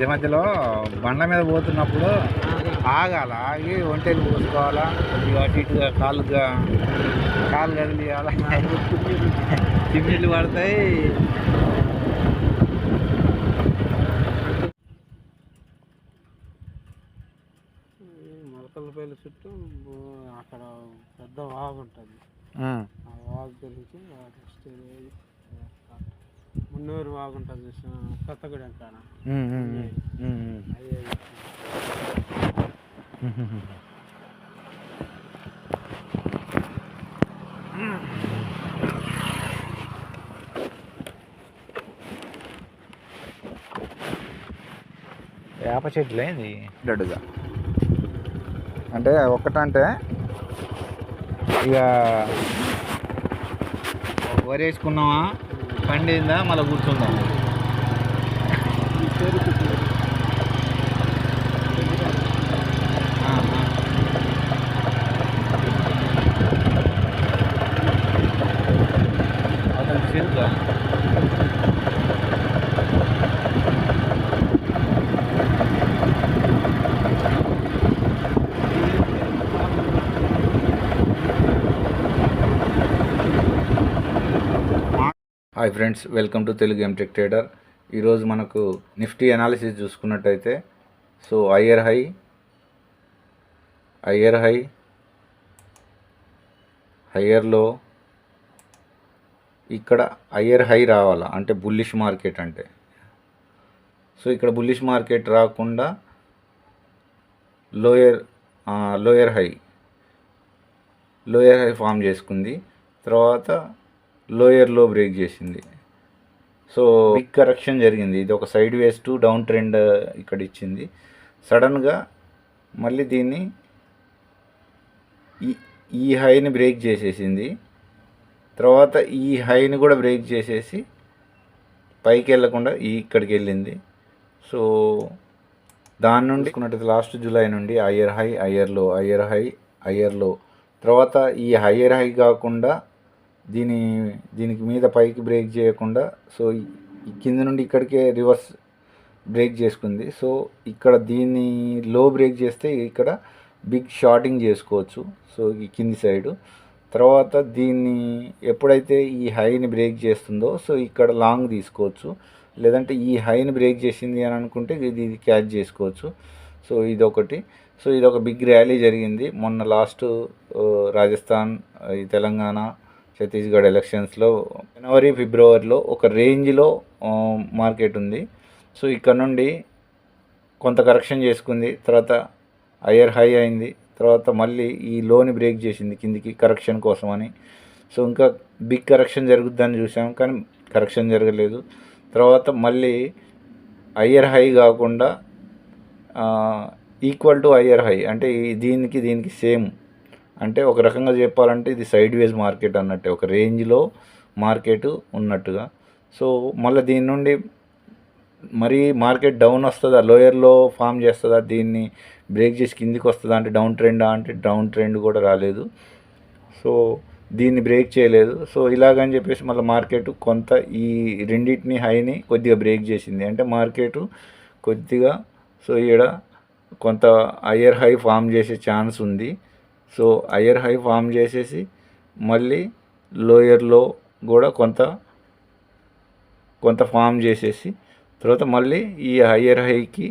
మధ్య మధ్యలో బండ మీద పోతున్నప్పుడు ఆగాల, ఆగి ఒంటెలు పోసుకోవాలా, కొద్దిగా అటు ఇటుగా కాళ్ళు కదిలియాల, తిమ్మిళ్ళు పడతాయి. మొలకలపల్లి చుట్టూ అక్కడ పెద్ద వాగు ఉంటుంది. ఆ వాగు గురించి మున్నూరు వాగు ఉంటుంది, కొత్తగూడెం కాడ. వేప చెట్లు ఏంది దొడ్డుగా అంటే ఒక్కటంటే ఇక వరి వేసుకున్నామా, పండిందా, మళ్ళీ కూర్చుందాం. అతను చెరుగా hi friends, welcome to Telugu M Tech trader. ఈరోజు మనకు నిఫ్టీ అనాలిసిస్ చూసుకున్నట్టయితే so higher high, higher low, ఇక్కడ హయ్యర్ హై రావాలా అంటే బుల్లిష్ మార్కెట్ అంటే. సో ఇక్కడ బుల్లిష్ మార్కెట్ రాకుండా లోయర్ హై ఫామ్ చేసుకుంది. తర్వాత లోయర్ లో బ్రేక్ చేసింది. సో బిగ్ కరెక్షన్ జరిగింది. ఇది ఒక side ways to down trend ఇక్కడ ఇచ్చింది. సడన్గా మళ్ళీ దీన్ని ఈ హైని బ్రేక్ చేసేసింది. తర్వాత ఈ హైని కూడా బ్రేక్ చేసేసి పైకి వెళ్ళకుండా ఇక్కడికి వెళ్ళింది. సో దాని నుండి లాస్ట్ జూలై నుండి హయ్యర్ లో తర్వాత ఈ హయ్యర్ హై కాకుండా దీనికి మీద పైకి బ్రేక్ చేయకుండా సో కింద నుండి ఇక్కడికే రివర్స్ బ్రేక్ చేసుకుంది. సో ఇక్కడ దీన్ని లో బ్రేక్ చేస్తే ఇక్కడ బిగ్ షార్టింగ్ చేసుకోవచ్చు. సో ఈ కింది సైడు తర్వాత దీన్ని ఎప్పుడైతే ఈ హైని బ్రేక్ చేస్తుందో సో ఇక్కడ లాంగ్ తీసుకోవచ్చు. లేదంటే ఈ హైని బ్రేక్ చేసింది అని అనుకుంటే ఇది క్యాచ్ చేసుకోవచ్చు. సో ఇదొకటి. సో ఇదొక బిగ్ ర్యాలీ జరిగింది మొన్న లాస్ట్ రాజస్థాన్, తెలంగాణ, ఛత్తీస్గఢ్ ఎలక్షన్స్లో జనవరి ఫిబ్రవరిలో ఒక రేంజ్లో మార్కెట్ ఉంది. సో ఇక్కడ నుండి కొంత కరెక్షన్ చేసుకుంది. తర్వాత హయ్యర్ హై అయింది. తర్వాత మళ్ళీ ఈ లోని బ్రేక్ చేసింది కిందికి కరెక్షన్ కోసమని. సో ఇంకా బిగ్ కరెక్షన్ జరుగుద్దని చూసాం, కానీ కరెక్షన్ జరగలేదు. తర్వాత మళ్ళీ హయ్యర్ హై కాకుండా ఈక్వల్ టు హయ్యర్ హై అంటే దీనికి సేమ్, అంటే ఒక రకంగా చెప్పాలంటే ఇది సైడ్ వేస్ మార్కెట్ అన్నట్టే, ఒక రేంజ్లో మార్కెట్ ఉన్నట్టుగా. సో మళ్ళీ దీని నుండి మరీ మార్కెట్ డౌన్ వస్తుందా, లోయర్లో ఫామ్ చేస్తుందా, దీన్ని బ్రేక్ చేసి కిందికి వస్తుందా అంటే డౌన్ ట్రెండా అంటే డౌన్ ట్రెండ్ కూడా రాలేదు. సో దీన్ని బ్రేక్ చేయలేదు. సో ఇలాగని చెప్పేసి మళ్ళీ మార్కెట్ కొంత ఈ రెండింటిని హైని కొద్దిగా బ్రేక్ చేసింది. అంటే మార్కెట్ కొద్దిగా సో ఈడ కొంత హయ్యర్ హై ఫామ్ చేసే ఛాన్స్ ఉంది. సో హయ్యర్ హై ఫామ్ చేసేసి మళ్ళీ లోయర్లో కూడా కొంత ఫామ్ చేసేసి తర్వాత మళ్ళీ ఈ హయ్యర్ హైకి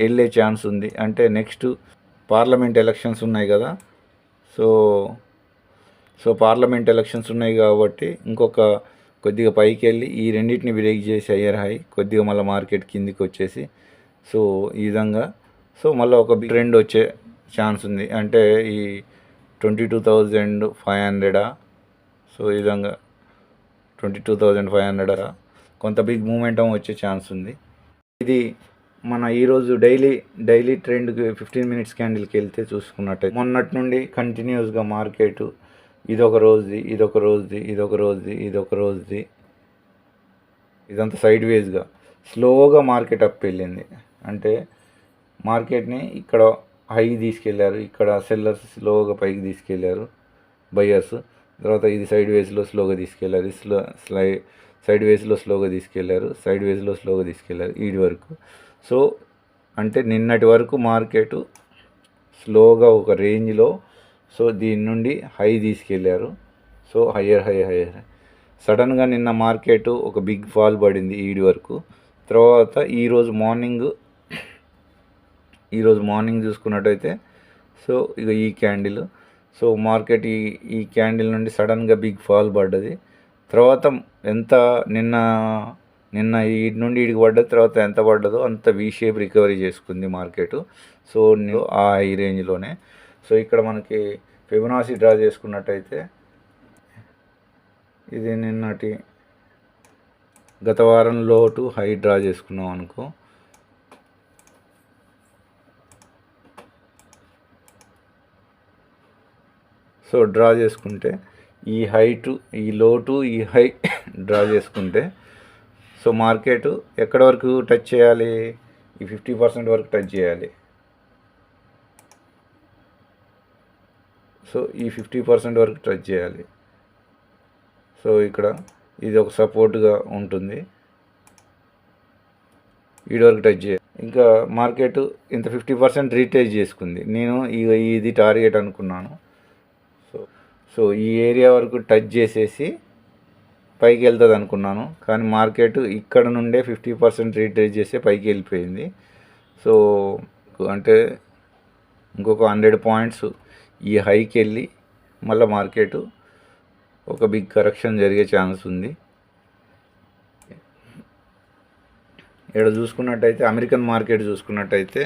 వెళ్ళే ఛాన్స్ ఉంది. అంటే నెక్స్ట్ పార్లమెంట్ ఎలక్షన్స్ ఉన్నాయి కదా. సో పార్లమెంట్ ఎలక్షన్స్ ఉన్నాయి కాబట్టి ఇంకొక కొద్దిగా పైకి వెళ్ళి ఈ రెండింటిని బ్రేక్ చేసి హయ్యర్ హై కొద్దిగా మళ్ళీ మార్కెట్ కిందికి వచ్చేసి సో ఈ విధంగా సో మళ్ళీ ఒక బిగ్ ట్రెండ్ వచ్చే ఛాన్స్ ఉంది. అంటే ఈ 22,500 సో ఈ విధంగా 22,500 కొంత బిగ్ మూమెంటం వచ్చే ఛాన్స్ ఉంది. ఇది మన ఈరోజు డైలీ ట్రెండ్కి 15 మినిట్స్ క్యాండిల్కి వెళ్తే చూసుకున్నట్టయితే మొన్నటి నుండి కంటిన్యూస్గా మార్కెట్ ఇదొక రోజుది ఇదంతా సైడ్ వేస్గా స్లోగా మార్కెట్ అప్ వెళ్ళింది. అంటే మార్కెట్ని ఇక్కడ హై తీసుకెళ్లారు, ఇక్కడ సెల్లర్స్ స్లోగా పైకి తీసుకెళ్లారు బయర్స్. తర్వాత ఇది సైడ్ వేస్లో స్లోగా తీసుకెళ్లారు, సైడ్ వేస్లో స్లోగా తీసుకెళ్లారు ఈడి వరకు. సో అంటే నిన్నటి వరకు మార్కెట్ స్లోగా ఒక రేంజ్లో, సో దీని నుండి హై తీసుకెళ్ళారు. సో హయ్యర్ సడన్గా నిన్న మార్కెట్ ఒక బిగ్ ఫాల్ పడింది ఈడి వరకు. తర్వాత ఈరోజు మార్నింగ్ చూసుకున్నట్టయితే సో ఇక ఈ క్యాండిల్, సో మార్కెట్ ఈ క్యాండిల్ నుండి సడన్గా బిగ్ ఫాల్ పడ్డది. తర్వాత ఎంత నిన్న ఈడి నుండి ఈడికి పడ్డది, తర్వాత ఎంత పడ్డదో అంత వీ షేప్ రికవరీ చేసుకుంది మార్కెట్. సో ఆ ఈ రేంజ్లోనే. సో ఇక్కడ మనకి ఫిబొనాసి డ్రా చేసుకున్నట్టయితే ఇది నిన్నటి గత వారం లో టు హై డ్రా చేసుకున్నాం అనుకో. సో డ్రా చేసుకుంటే ఈ హై టు ఈ లో టు ఈ హై డ్రా చేసుకుంటే సో మార్కెట్ ఎక్కడి వరకు టచ్ చేయాలి, ఈ 50% వరకు టచ్ చేయాలి. సో ఈ 50% వరకు టచ్ చేయాలి. సో ఇక్కడ ఇది ఒక సపోర్ట్గా ఉంటుంది, వీడి వరకు టచ్ చేయాలి. ఇంకా మార్కెట్ ఇంత 50% రీటేజ్ చేసుకుంది. నేను ఇది టార్గెట్ అనుకున్నాను. సో ఈ ఏరియా వరకు టచ్ చేసేసి పైకి వెళ్తుంది అనుకున్నాను, కానీ మార్కెట్ ఇక్కడ నుండే 50% రీట్రేస్ చేసి పైకి వెళ్ళిపోయింది. సో అంటే ఇంకొక 100 పాయింట్స్ ఈ హైకి వెళ్ళి మళ్ళీ మార్కెట్ ఒక బిగ్ కరెక్షన్ జరిగే ఛాన్స్ ఉంది. ఇక్కడ చూసుకున్నట్టయితే అమెరికన్ మార్కెట్ చూసుకున్నట్టయితే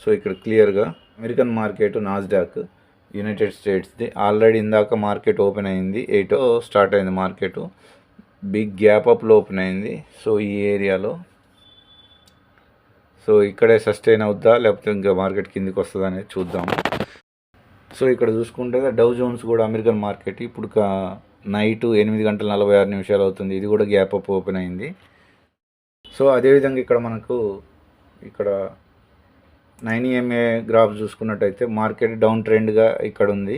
సో ఇక్కడ క్లియర్గా అమెరికన్ మార్కెట్ నాస్డాక్ యునైటెడ్ స్టేట్స్ది ఆల్రెడీ ఇందాక మార్కెట్ ఓపెన్ అయింది, 8 స్టార్ట్ అయింది మార్కెట్, బిగ్ గ్యాప్ అప్లో ఓపెన్ అయింది. సో ఈ ఏరియాలో సో ఇక్కడే సస్టైన్ అవుద్దా లేకపోతే ఇంకా మార్కెట్ కిందికి వస్తుందా అనేది చూద్దాము. సో ఇక్కడ చూసుకుంటే డౌ జోన్స్ కూడా అమెరికన్ మార్కెట్ ఇప్పుడు నైట్ 8:46 అవుతుంది, ఇది కూడా గ్యాప్ అప్ ఓపెన్ అయింది. సో అదేవిధంగా ఇక్కడ మనకు ఇక్కడ 9 EMA గ్రాఫ్ చూసుకున్నట్టయితే మార్కెట్ డౌన్ ట్రెండ్గా ఇక్కడ ఉంది.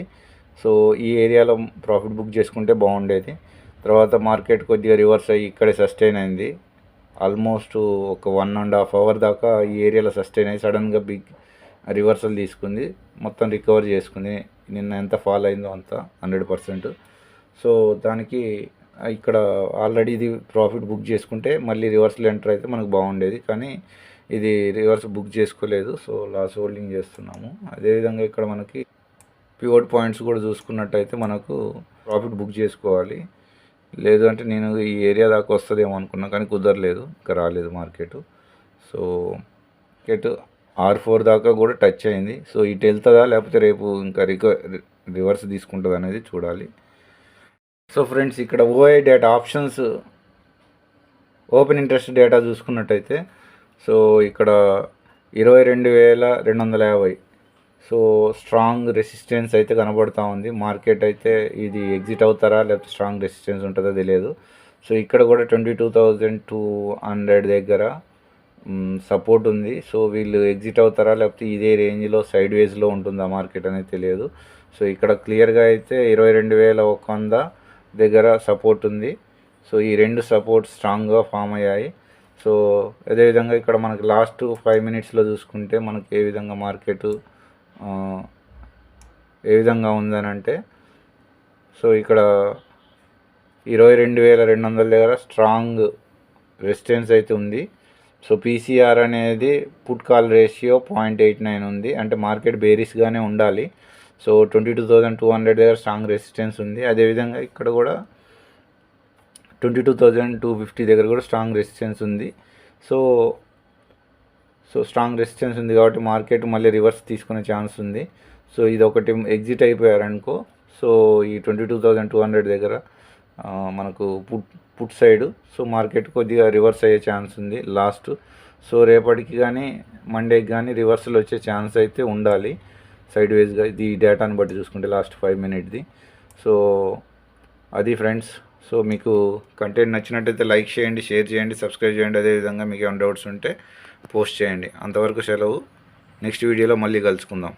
సో ఈ ఏరియాలో ప్రాఫిట్ బుక్ చేసుకుంటే బాగుండేది. తర్వాత మార్కెట్ కొద్దిగా రివర్స్ అయ్యి ఇక్కడే సస్టైన్ అయింది. ఆల్మోస్ట్ ఒక 1.5 అవర్ దాకా ఈ ఏరియాలో సస్టైన్ అయ్యి సడన్గా బిగ్ రివర్సల్ తీసుకుంది, మొత్తం రికవర్ చేసుకుంది. నిన్న ఎంత ఫాల్ అయిందో అంత 100%. సో దానికి ఇక్కడ ఆల్రెడీ ఇది ప్రాఫిట్ బుక్ చేసుకుంటే మళ్ళీ రివర్సల్ ఎంటర్ అయితే మనకు బాగుండేది, కానీ ఇది రివర్స్ బుక్ చేసుకోలేదు. సో లాస్ హోల్డింగ్ చేస్తున్నాము. అదేవిధంగా ఇక్కడ మనకి పివోట్ పాయింట్స్ కూడా చూసుకున్నట్టయితే మనకు ప్రాఫిట్ బుక్ చేసుకోవాలి. లేదు అంటే నేను ఈ ఏరియా దాకా వస్తుందేమో అనుకున్నా, కానీ కుదరలేదు, ఇంకా రాలేదు మార్కెట్. సో మార్కెట్ R4 దాకా కూడా టచ్ అయింది. సో ఇటు వెళ్తుందా లేకపోతే రేపు ఇంకా రివర్స్ తీసుకుంటుంది అనేది చూడాలి. సో ఫ్రెండ్స్ ఇక్కడ ఓఐ data options open interest data చూసుకున్నట్టయితే సో ఇక్కడ 22,250. సో స్ట్రాంగ్ రెసిస్టెన్స్ అయితే కనబడుతూ ఉంది. మార్కెట్ అయితే ఇది ఎగ్జిట్ అవుతారా లేకపోతే స్ట్రాంగ్ రెసిస్టెన్స్ ఉంటుందో తెలియదు. సో ఇక్కడ కూడా 22,200 దగ్గర సపోర్ట్ ఉంది. సో వీళ్ళు ఎగ్జిట్ అవుతారా లేకపోతే ఇదే రేంజ్లో సైడ్ వేస్లో ఉంటుందా మార్కెట్ అనేది తెలియదు. సో ఇక్కడ క్లియర్గా అయితే 22,100 దగ్గర సపోర్ట్ ఉంది. సో ఈ రెండు సపోర్ట్ స్ట్రాంగ్గా ఫామ్ అయ్యాయి. సో అదేవిధంగా ఇక్కడ మనకి లాస్ట్ 5 మినిట్స్లో చూసుకుంటే మనకి ఏ విధంగా మార్కెట్ ఏ విధంగా ఉందని అంటే సో ఇక్కడ 22,200 దగ్గర స్ట్రాంగ్ రెసిస్టెన్స్ అయితే ఉంది. సో పీసీఆర్ అనేది పుట్ కాల్ రేషియో 0.89 ఉంది, అంటే మార్కెట్ బేరిస్గానే ఉండాలి. సో 22,200 దగ్గర స్ట్రాంగ్ రెసిస్టెన్స్ ఉంది. అదేవిధంగా ఇక్కడ కూడా 22,250 దగ్గర కూడా స్ట్రాంగ్ రెసిస్టెన్స్ ఉంది. సో స్ట్రాంగ్ రెసిస్టెన్స్ ఉంది కాబట్టి మార్కెట్ మళ్ళీ రివర్స్ తీసుకునే ఛాన్స్ ఉంది. సో ఇది ఒకటి ఎగ్జిట్ అయిపోయారనుకో సో ఈ 22,200 దగ్గర మనకు పుట్ సైడ్ సో మార్కెట్ కొద్దిగా రివర్స్ అయ్యే ఛాన్స్ ఉంది లాస్ట్. సో రేపటికి కానీ మండేకి కానీ రివర్సల్ వచ్చే ఛాన్స్ అయితే ఉండాలి సైడ్ వేస్గా, ఇది డేటాని బట్టి చూసుకుంటే లాస్ట్ 5 మినిట్ది. సో అది ఫ్రెండ్స్. సో మీకు కంటెంట్ నచ్చినట్టయితే లైక్ చేయండి, షేర్ చేయండి, సబ్స్క్రైబ్ చేయండి. అదేవిధంగా మీకు ఏమైనా డౌట్స్ ఉంటే పోస్ట్ చేయండి. అంతవరకు సెలవు. నెక్స్ట్ వీడియోలో మళ్ళీ కలుసుకుందాం.